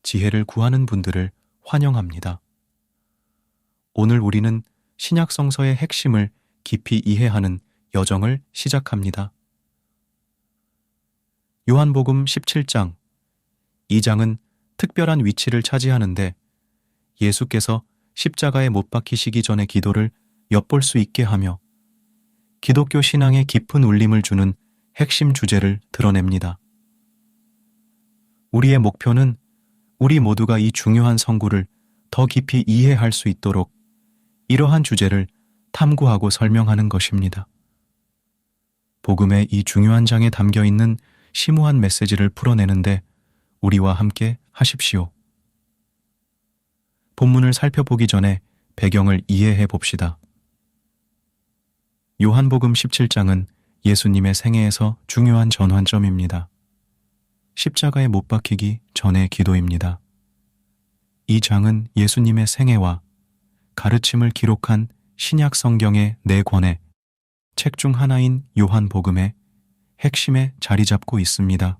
지혜를 구하는 분들을 환영합니다. 오늘 우리는 신약 성서의 핵심을 깊이 이해하는 여정을 시작합니다. 요한복음 17장, 이 장은 특별한 위치를 차지하는데 예수께서 십자가에 못 박히시기 전의 기도를 엿볼 수 있게 하며 기독교 신앙에 깊은 울림을 주는 핵심 주제를 드러냅니다. 우리의 목표는 우리 모두가 이 중요한 성구를 더 깊이 이해할 수 있도록 이러한 주제를 탐구하고 설명하는 것입니다. 복음의 이 중요한 장에 담겨 있는 심오한 메시지를 풀어내는데 우리와 함께 하십시오. 본문을 살펴보기 전에 배경을 이해해 봅시다. 요한복음 17장은 예수님의 생애에서 중요한 전환점입니다. 십자가에 못 박히기 전의 기도입니다. 이 장은 예수님의 생애와 가르침을 기록한 신약 성경의 4권의 책 중 하나인 요한복음의 핵심에 자리 잡고 있습니다.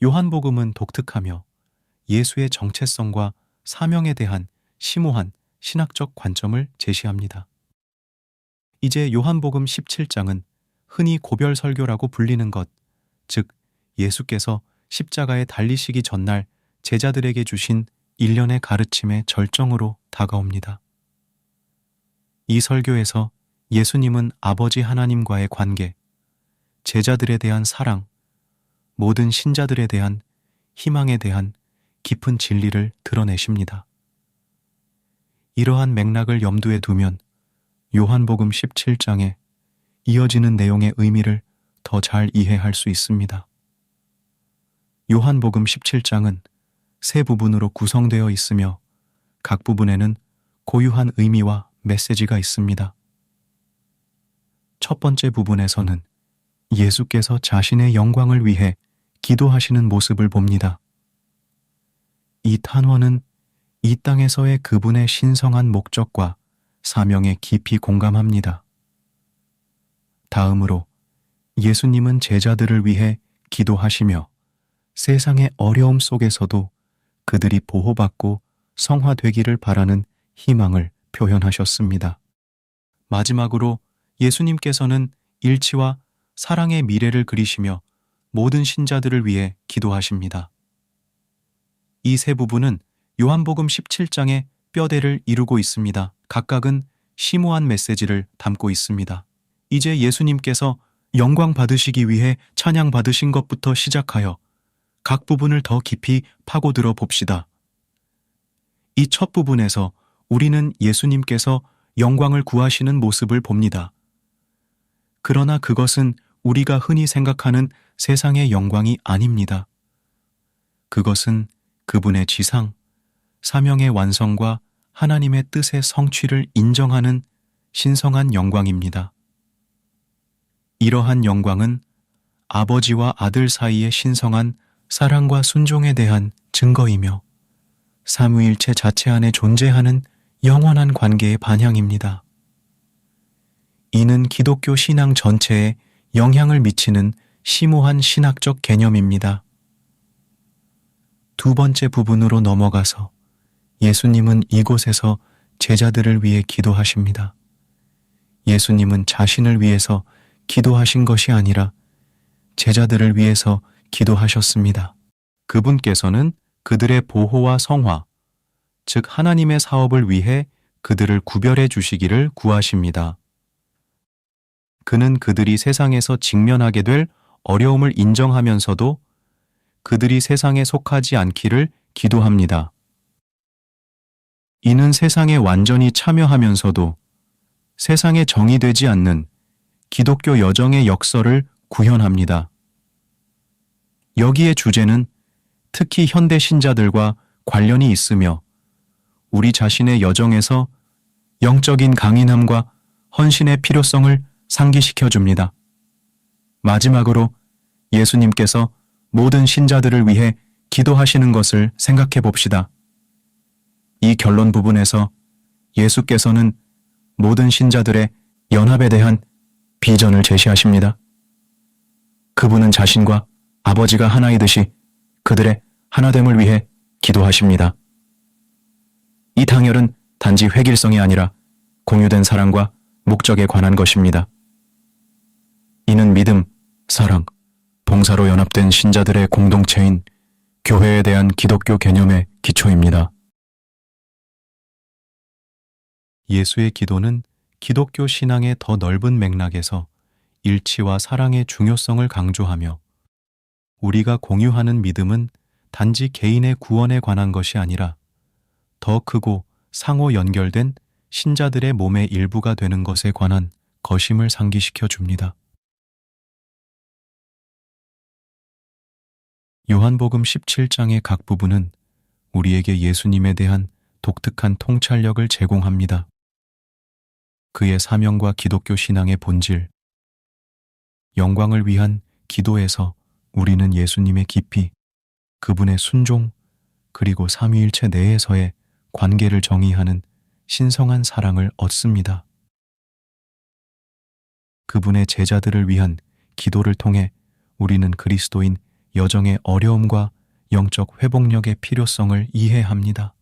요한복음은 독특하며 예수의 정체성과 사명에 대한 심오한 신학적 관점을 제시합니다. 이제 요한복음 17장은 흔히 고별설교라고 불리는 것, 즉 예수께서 십자가에 달리시기 전날 제자들에게 주신 일련의 가르침의 절정으로 다가옵니다. 이 설교에서 예수님은 아버지 하나님과의 관계, 제자들에 대한 사랑, 모든 신자들에 대한 희망에 대한 깊은 진리를 드러내십니다. 이러한 맥락을 염두에 두면 요한복음 17장에 이어지는 내용의 의미를 더 잘 이해할 수 있습니다. 요한복음 17장은 3부분으로 구성되어 있으며 각 부분에는 고유한 의미와 메시지가 있습니다. 첫 번째 부분에서는 예수께서 자신의 영광을 위해 기도하시는 모습을 봅니다. 이 탄원은 이 땅에서의 그분의 신성한 목적과 사명에 깊이 공감합니다. 다음으로 예수님은 제자들을 위해 기도하시며 세상의 어려움 속에서도 그들이 보호받고 성화되기를 바라는 희망을 표현하셨습니다. 마지막으로 예수님께서는 일치와 사랑의 미래를 그리시며 모든 신자들을 위해 기도하십니다. 이 3부분은 요한복음 17장의 뼈대를 이루고 있습니다. 각각은 심오한 메시지를 담고 있습니다. 이제 예수님께서 영광 받으시기 위해 찬양 받으신 것부터 시작하여 각 부분을 더 깊이 파고들어 봅시다. 이 첫 부분에서 우리는 예수님께서 영광을 구하시는 모습을 봅니다. 그러나 그것은 우리가 흔히 생각하는 세상의 영광이 아닙니다. 그것은 그분의 지상, 사명의 완성과 하나님의 뜻의 성취를 인정하는 신성한 영광입니다. 이러한 영광은 아버지와 아들 사이의 신성한 사랑과 순종에 대한 증거이며 삼위일체 자체 안에 존재하는 영원한 관계의 반향입니다. 이는 기독교 신앙 전체에 영향을 미치는 심오한 신학적 개념입니다. 두 번째 부분으로 넘어가서 예수님은 이곳에서 제자들을 위해 기도하십니다. 예수님은 자신을 위해서 기도하신 것이 아니라 제자들을 위해서 기도하셨습니다. 그분께서는 그들의 보호와 성화, 즉 하나님의 사업을 위해 그들을 구별해 주시기를 구하십니다. 그는 그들이 세상에서 직면하게 될 어려움을 인정하면서도 그들이 세상에 속하지 않기를 기도합니다. 이는 세상에 완전히 참여하면서도 세상에 정의되지 않는 기독교 여정의 역설을 구현합니다. 여기에 주제는 특히 현대 신자들과 관련이 있으며 우리 자신의 여정에서 영적인 강인함과 헌신의 필요성을 상기시켜 줍니다. 마지막으로 예수님께서 모든 신자들을 위해 기도하시는 것을 생각해 봅시다. 이 결론 부분에서 예수께서는 모든 신자들의 연합에 대한 비전을 제시하십니다. 그분은 자신과 아버지가 하나이듯이 그들의 하나됨을 위해 기도하십니다. 이 탕열은 단지 획일성이 아니라 공유된 사랑과 목적에 관한 것입니다. 이는 믿음, 사랑, 봉사로 연합된 신자들의 공동체인 교회에 대한 기독교 개념의 기초입니다. 예수의 기도는 기독교 신앙의 더 넓은 맥락에서 일치와 사랑의 중요성을 강조하며 우리가 공유하는 믿음은 단지 개인의 구원에 관한 것이 아니라 더 크고 상호 연결된 신자들의 몸의 일부가 되는 것에 관한 것임을 상기시켜 줍니다. 요한복음 17장의 각 부분은 우리에게 예수님에 대한 독특한 통찰력을 제공합니다. 그의 사명과 기독교 신앙의 본질, 영광을 위한 기도에서 우리는 예수님의 깊이, 그분의 순종, 그리고 삼위일체 내에서의 관계를 정의하는 신성한 사랑을 얻습니다. 그분의 제자들을 위한 기도를 통해 우리는 그리스도인 여정의 어려움과 영적 회복력의 필요성을 이해합니다.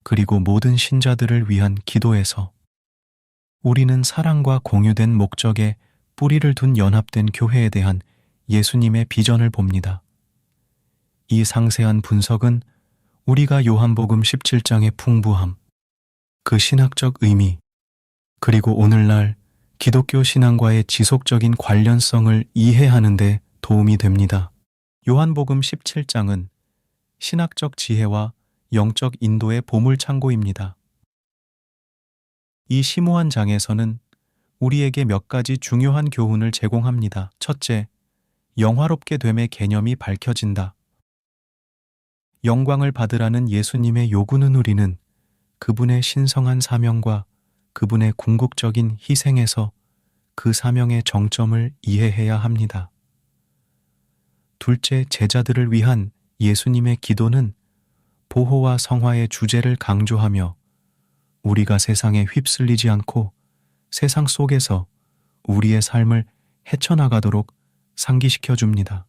그리고 모든 신자들을 위한 기도에서 우리는 사랑과 공유된 목적에 뿌리를 둔 연합된 교회에 대한 예수님의 비전을 봅니다. 이 상세한 분석은 우리가 요한복음 17장의 풍부함, 그 신학적 의미, 그리고 오늘날 기독교 신앙과의 지속적인 관련성을 이해하는 데 도움이 됩니다. 요한복음 17장은 신학적 지혜와 영적 인도의 보물창고입니다. 이 심오한 장에서는 우리에게 몇 가지 중요한 교훈을 제공합니다. 첫째, 영화롭게 됨의 개념이 밝혀진다. 영광을 받으라는 예수님의 요구는 우리는 그분의 신성한 사명과 그분의 궁극적인 희생에서 그 사명의 정점을 이해해야 합니다. 둘째, 제자들을 위한 예수님의 기도는 보호와 성화의 주제를 강조하며 우리가 세상에 휩쓸리지 않고 세상 속에서 우리의 삶을 헤쳐나가도록 상기시켜 줍니다.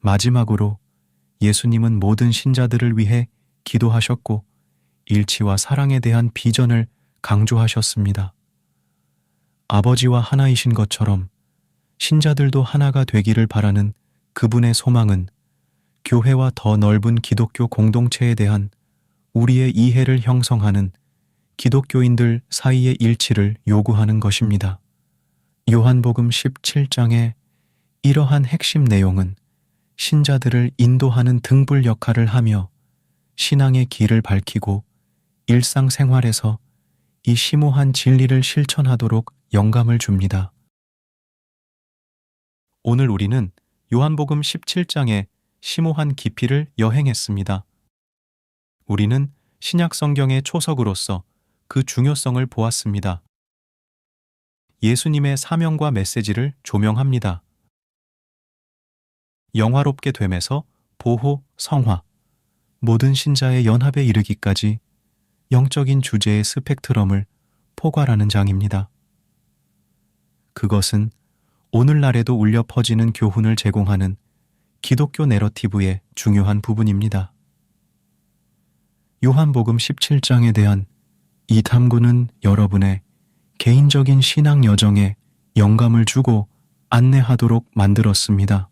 마지막으로 예수님은 모든 신자들을 위해 기도하셨고 일치와 사랑에 대한 비전을 강조하셨습니다. 아버지와 하나이신 것처럼 신자들도 하나가 되기를 바라는 그분의 소망은 교회와 더 넓은 기독교 공동체에 대한 우리의 이해를 형성하는 기독교인들 사이의 일치를 요구하는 것입니다. 요한복음 17장의 이러한 핵심 내용은 신자들을 인도하는 등불 역할을 하며 신앙의 길을 밝히고 일상생활에서 이 심오한 진리를 실천하도록 영감을 줍니다. 오늘 우리는 요한복음 17장의 심오한 깊이를 여행했습니다. 우리는 신약 성경의 초석으로서 그 중요성을 보았습니다. 예수님의 사명과 메시지를 조명합니다. 영화롭게 됨에서 보호, 성화, 모든 신자의 연합에 이르기까지 영적인 주제의 스펙트럼을 포괄하는 장입니다. 그것은 오늘날에도 울려 퍼지는 교훈을 제공하는 기독교 내러티브의 중요한 부분입니다. 요한복음 17장에 대한 이 탐구는 여러분의 개인적인 신앙 여정에 영감을 주고 안내하도록 만들었습니다.